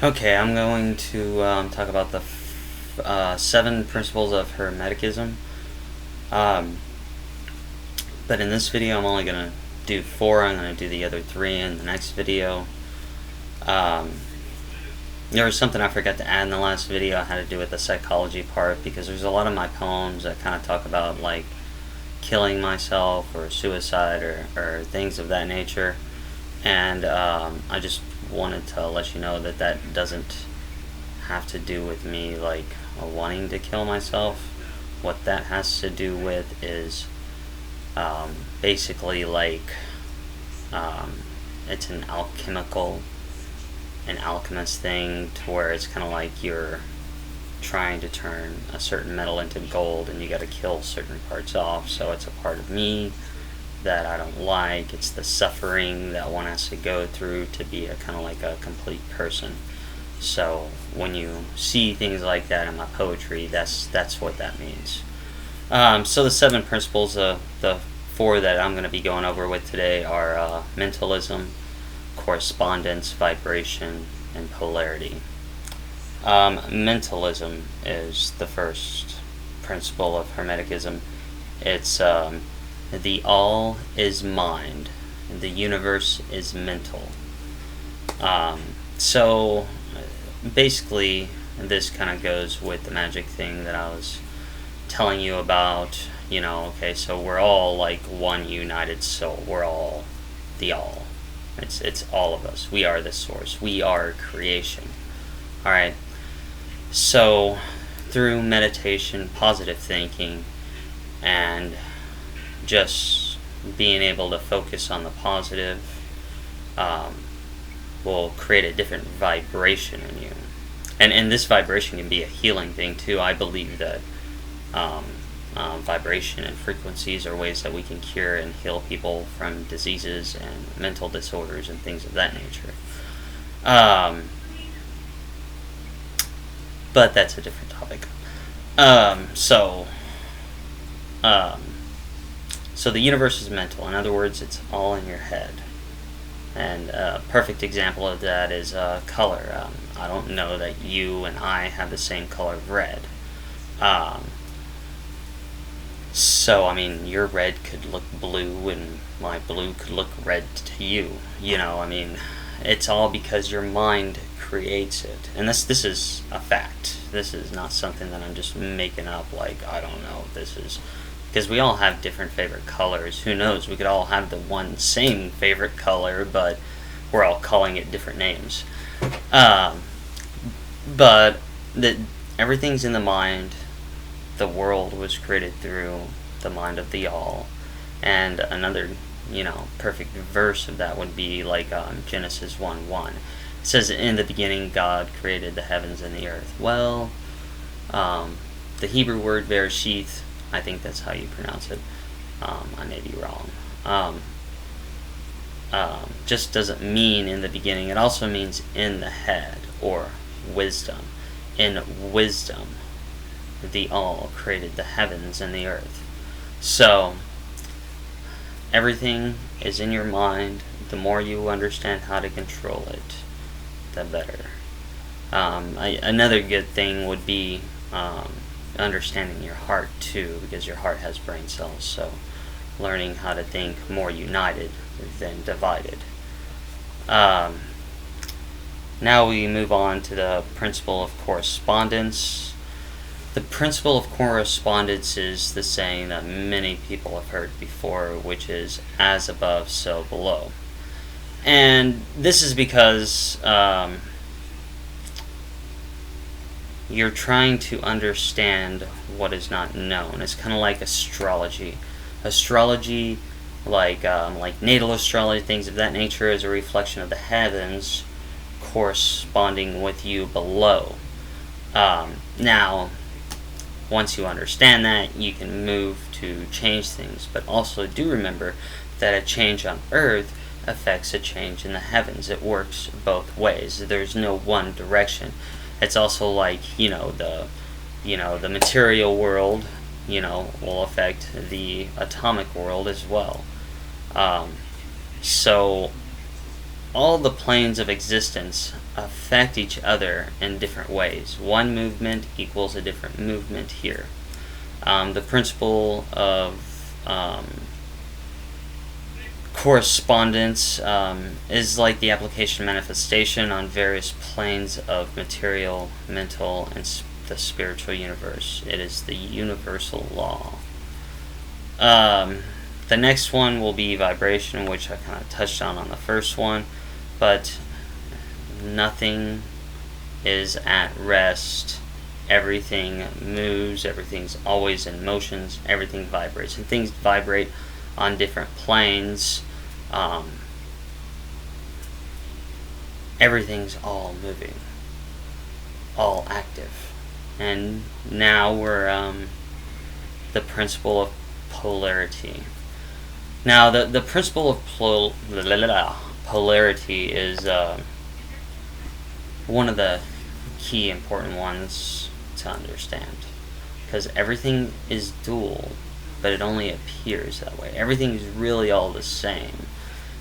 Okay, I'm going to talk about the 7 principles of Hermeticism. Um, but in this video, I'm only going to do 4. I'm going to do the other 3 in the next video. Um, there was something I forgot to add in the last video. I had to do with the psychology part, because there's a lot of my poems that kind of talk about like killing myself or suicide or things of that nature. And I just wanted to let you know that that doesn't have to do with me like wanting to kill myself. What that has to do with is basically like um, it's an alchemist thing, to where it's kind of like you're trying to turn a certain metal into gold, and you got to kill certain parts off. So it's a part of me that I don't like. It's the suffering that one has to go through to be a kind of like a complete person. So when you see things like that in my poetry, that's what that means. So the 7 principles, the 4 that I'm going to be going over with today are mentalism, correspondence, vibration, and polarity. Mentalism is the first principle of Hermeticism. It's the all is mind, and the universe is mental. So basically, this kind of goes with the magic thing that I was telling you about. Okay, so we're all like one united soul. We're all the all. It's all of us. We are the source. We are creation. All right. So through meditation, positive thinking, and just being able to focus on the positive um, will create a different vibration in you. And this vibration can be a healing thing too. I believe that um, vibration and frequencies are ways that we can cure and heal people from diseases and mental disorders and things of that nature. But that's a different topic. So the universe is mental. In other words, it's all in your head. And a perfect example of that is color. I don't know that you and I have the same color of red. So, I mean, your red could look blue and my blue could look red to you. It's all because your mind creates it. And this is a fact. This is not something that I'm just making up, like, I don't know, this is... Because we all have different favorite colors. Who knows? We could all have the one same favorite color, but we're all calling it different names. But everything's in the mind. The world was created through the mind of the all. And another, perfect verse of that would be like Genesis 1:1. It says, "In the beginning, God created the heavens and the earth." Well, the Hebrew word Bereshith, I think that's how you pronounce it. I may be wrong. Just doesn't mean in the beginning. It also means in the head, or wisdom. In wisdom, the all created the heavens and the earth. So everything is in your mind. The more you understand how to control it, the better. Another good thing would be understanding your heart too, because your heart has brain cells. So learning how to think more united than divided. Now we move on to the principle of correspondence. The principle of correspondence is the saying that many people have heard before, which is as above, so below. And this is because you're trying to understand what is not known. It's kind of like astrology. Astrology, like natal astrology, things of that nature, is a reflection of the heavens corresponding with you below. Now, once you understand that, you can move to change things. But also do remember that a change on Earth affects a change in the heavens. It works both ways. There's no one direction. It's also like, the material world, will affect the atomic world as well. So all the planes of existence affect each other in different ways. One movement equals a different movement here. The principle of correspondence is like the application manifestation on various planes of material, mental, and the spiritual universe. It is the universal law. The next one will be vibration, which I kind of touched on the first one, but nothing is at rest. Everything moves, everything's always in motions, everything vibrates, and things vibrate on different planes. Everything's all moving, all active. And now we're the principle of polarity. Now the principle of polarity is one of the key important ones to understand, because everything is dual, but it only appears that way. Everything is really all the same,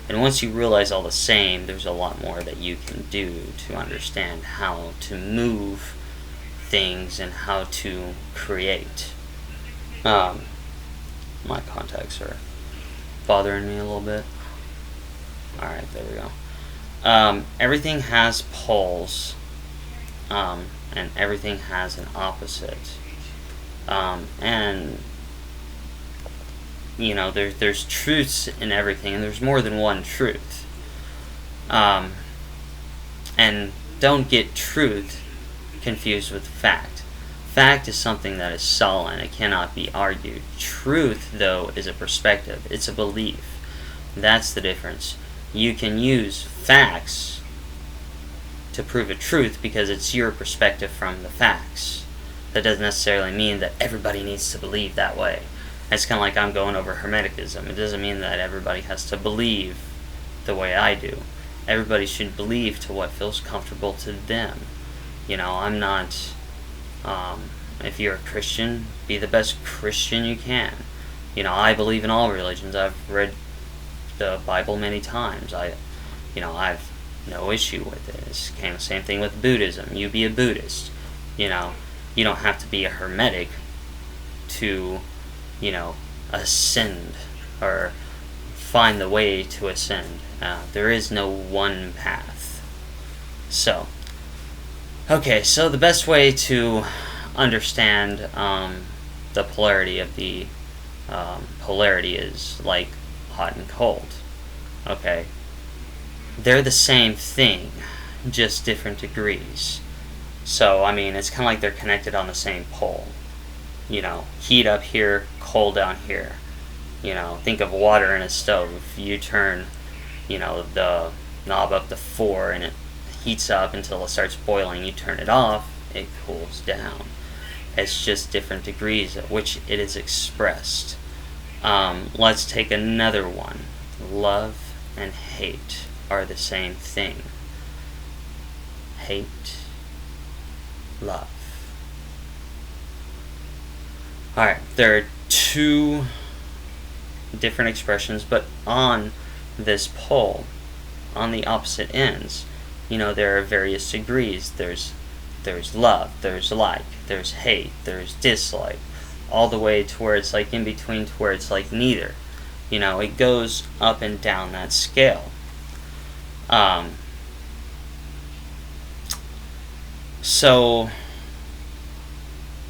and once you realize all the same, there's a lot more that you can do to understand how to move things and how to create. My contacts are bothering me a little bit. Alright, there we go. Everything has poles, and everything has an opposite. And you know, there's truths in everything, and there's more than one truth. And don't get truth confused with fact. Fact is something that is solid, it cannot be argued. Truth, though, is a perspective, it's a belief. That's the difference. You can use facts to prove a truth because it's your perspective from the facts. That doesn't necessarily mean that everybody needs to believe that way. It's kind of like I'm going over Hermeticism. It doesn't mean that everybody has to believe the way I do. Everybody should believe to what feels comfortable to them. You know, I'm not... if you're a Christian, be the best Christian you can. You know, I believe in all religions. I've read the Bible many times. I've no issue with it. It's kind of the same thing with Buddhism. You be a Buddhist. You know, you don't have to be a Hermetic to, ascend or find the way to ascend. There is no one path. So, okay, so the best way to understand the polarity of the polarity is like hot and cold. Okay, they're the same thing, just different degrees. So, I mean, it's kind of like they're connected on the same pole. Heat up here, cold down here. Think of water in a stove. You turn, the knob up to 4 and it heats up until it starts boiling. You turn it off, it cools down. It's just different degrees at which it is expressed. Let's take another one. Love and hate are the same thing. Hate, love. Alright, there are two different expressions, but on this pole, on the opposite ends, there are various degrees. There's love, there's like, there's hate, there's dislike, all the way to where it's like in between to where it's like neither. It goes up and down that scale. So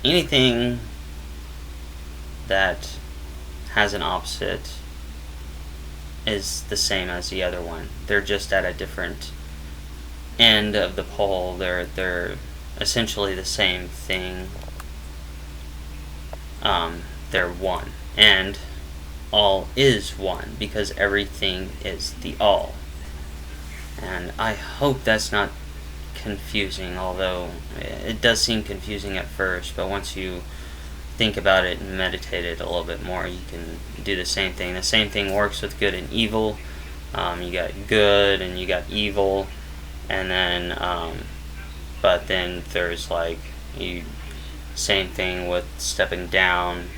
anything that has an opposite is the same as the other one. They're just at a different end of the pole. They're essentially the same thing. They're one, and all is one because everything is the all. And I hope that's not confusing, although it does seem confusing at first, but once you think about it and meditate it a little bit more, you can do the same thing. The same thing works with good and evil. You got good and you got evil, and then but then there's same thing with stepping down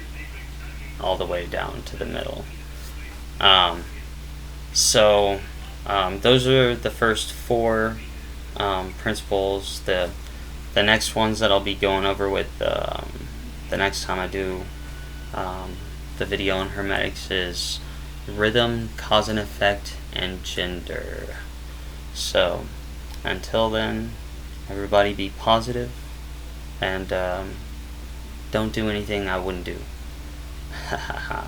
all the way down to the middle. So those are the first 4 principles. The next ones that I'll be going over with the next time I do the video on hermetics is rhythm, cause and effect, and gender. So until then, everybody be positive and don't do anything I wouldn't do. Ha ha ha.